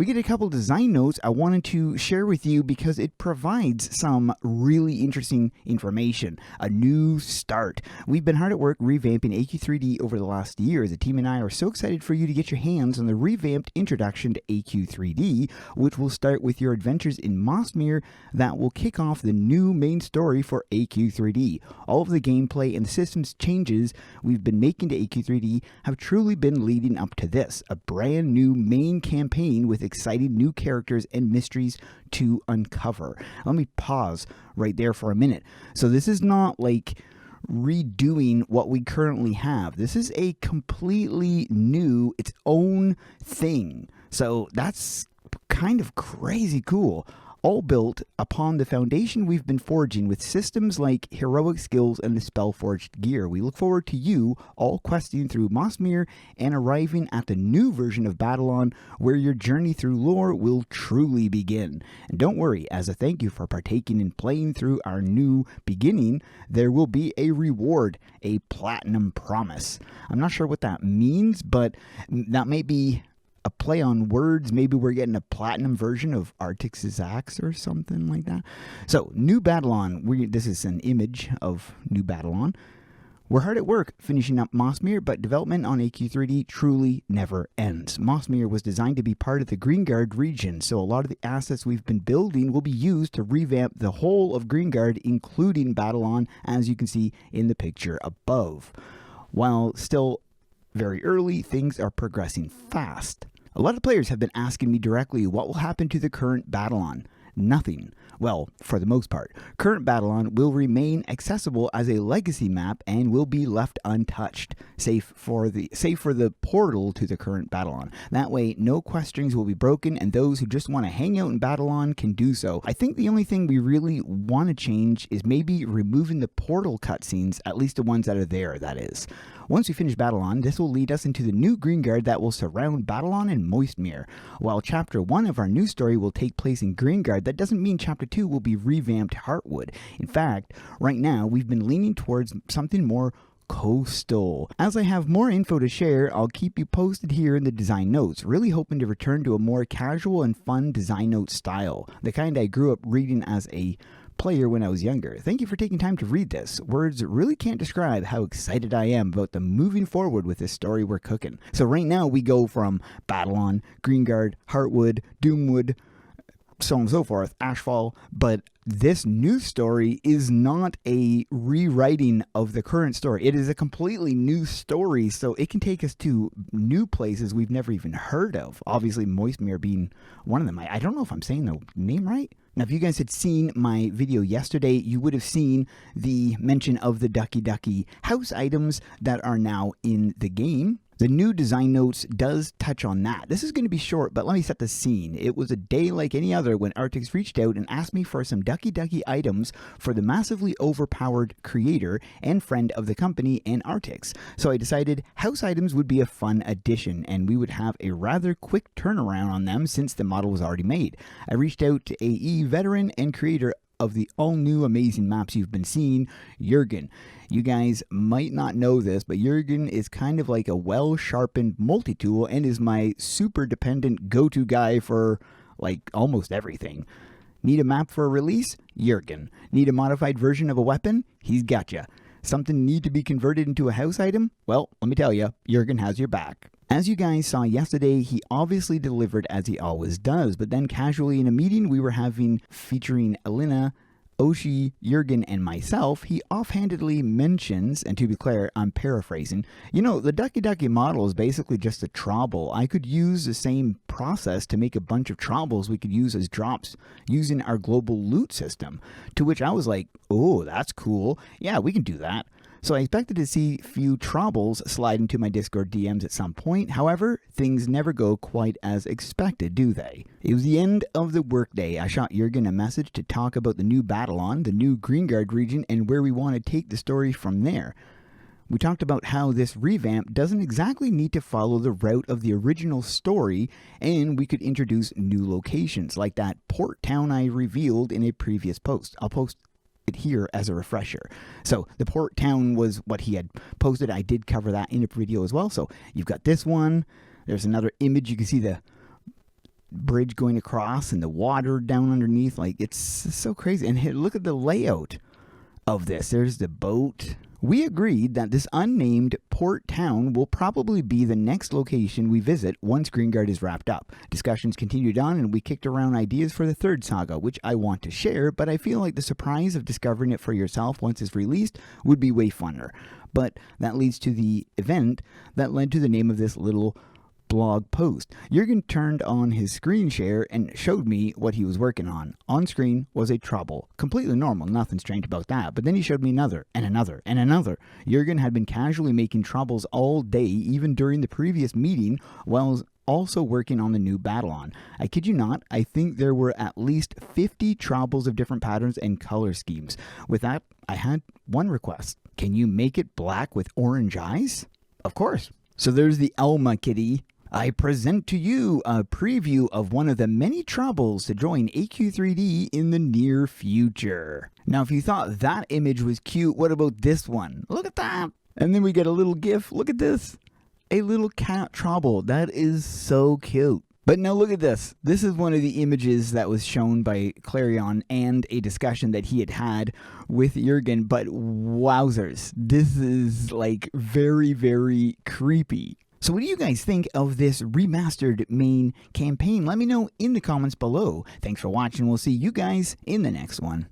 we get a couple design notes I wanted to share with you because it provides some really interesting information. A new start. We've been hard at work revamping AQ3D over the last year. The team and I are so excited for you to get your hands on the revamped introduction to AQ3D, which will start with your adventures in Mossmere that will kick off the new main story for AQ3D. All of the gameplay and the systems changes we've been making to AQ3D have truly been leading up to this, a brand new main campaign with exciting new characters and mysteries to uncover. Let me pause right there for a minute. So this is not like redoing what we currently have. This is a completely new, its own thing. So that's kind of crazy cool. All built upon the foundation we've been forging with systems like heroic skills and the spell-forged gear. We look forward to you all questing through Mossmere and arriving at the new version of Babylon where your journey through lore will truly begin. And don't worry, as a thank you for partaking and playing through our new beginning, there will be a reward, a platinum promise. I'm not sure what that means, but that may be a play on words. Maybe we're getting a platinum version of Artix's axe or something like that. So, New Babylon. This is an image of New Babylon. We're hard at work finishing up Mossmere, but development on AQ3D truly never ends. Mossmere was designed to be part of the Greenguard region, so a lot of the assets we've been building will be used to revamp the whole of Greenguard, including Babylon, as you can see in the picture above. While still very early, things are progressing fast. A lot of players have been asking me directly what will happen to the current Babylon. Nothing. Well, for the most part. Current Babylon will remain accessible as a legacy map and will be left untouched, save for the portal to the current Babylon. That way, no quest strings will be broken and those who just want to hang out in Babylon can do so. I think the only thing we really want to change is maybe removing the portal cutscenes, at least the ones that are there, that is. Once we finish Babylon, this will lead us into the new Greenguard that will surround Babylon and Moistmere. While Chapter 1 of our new story will take place in Greenguard, that doesn't mean Chapter 2 will be revamped Heartwood. In fact, right now, we've been leaning towards something more coastal. As I have more info to share, I'll keep you posted here in the design notes. Really hoping to return to a more casual and fun design note style, the kind I grew up reading as a player when I was younger. Thank you for taking time to read this. Words really can't describe how excited I am about the moving forward with this story we're cooking. So right now we go from Babylon, Greenguard, Heartwood, Doomwood, so on and so forth, Ashfall, but this new story is not a rewriting of the current story. It is a completely new story, so it can take us to new places we've never even heard of. Obviously, Moistmere being one of them. I don't know if I'm saying the name right. Now, if you guys had seen my video yesterday, you would have seen the mention of the DuckyDucky house items that are now in the game. The new design notes does touch on that. This is going to be short, but let me set the scene. It was a day like any other when Artix reached out and asked me for some DuckyDucky items for the massively overpowered creator and friend of the company and Artix. So I decided house items would be a fun addition and we would have a rather quick turnaround on them since the model was already made. I reached out to AE veteran and creator of the all-new amazing maps you've been seeing, Jurgen. You guys might not know this, but Jurgen is kind of like a well-sharpened multi-tool and is my super dependent go-to guy for like almost everything. Need a map for a release? Jurgen. Need a modified version of a weapon? He's got ya. Something need to be converted into a house item? Well, let me tell you, Jurgen has your back. As you guys saw yesterday, he obviously delivered as he always does, but then casually in a meeting we were having featuring Elena, Oshi, Jurgen, and myself, he offhandedly mentions, and to be clear, I'm paraphrasing, you know, the DuckyDucky model is basically just a Trobble. I could use the same process to make a bunch of Trobbles we could use as drops using our global loot system. To which I was like, oh, that's cool. Yeah, we can do that. So I expected to see a few Trobbles slide into my Discord DMs at some point. However, things never go quite as expected, do they? It was the end of the workday. I shot Jurgen a message to talk about the new Babylon, the new Greenguard region, and where we want to take the story from there. We talked about how this revamp doesn't exactly need to follow the route of the original story, and we could introduce new locations, like that port town I revealed in a previous post. I'll post it here as a refresher. So the port town was what he had posted. I did cover that in a video as well. So you've got this one. There's another image. You can see the bridge going across and the water down underneath. Like, it's so crazy. And here, look at the layout of this. There's the boat. We agreed that this unnamed port town will probably be the next location we visit once Greenguard is wrapped up. Discussions continued on, and we kicked around ideas for the third saga, which I want to share, but I feel like the surprise of discovering it for yourself once it's released would be way funner. But that leads to the event that led to the name of this little blog post. Jurgen turned on his screen share and showed me what he was working on. On screen was a Trobble. Completely normal, nothing strange about that. But then he showed me another, and another, and another. Jurgen had been casually making Trobbles all day, even during the previous meeting, while also working on the new Battlon. I kid you not, I think there were at least 50 Trobbles of different patterns and color schemes. With that, I had one request. Can you make it black with orange eyes? Of course. So there's the Elma kitty. I present to you a preview of one of the many Trobbles to join AQ3D in the near future. Now, if you thought that image was cute, what about this one? Look at that! And then we get a little gif. Look at this. A little cat Trobble. That is so cute. But now look at this. This is one of the images that was shown by Clarion and a discussion that he had with Jurgen. But wowzers, this is like very, very creepy. So what do you guys think of this remastered main campaign? Let me know in the comments below. Thanks for watching. We'll see you guys in the next one.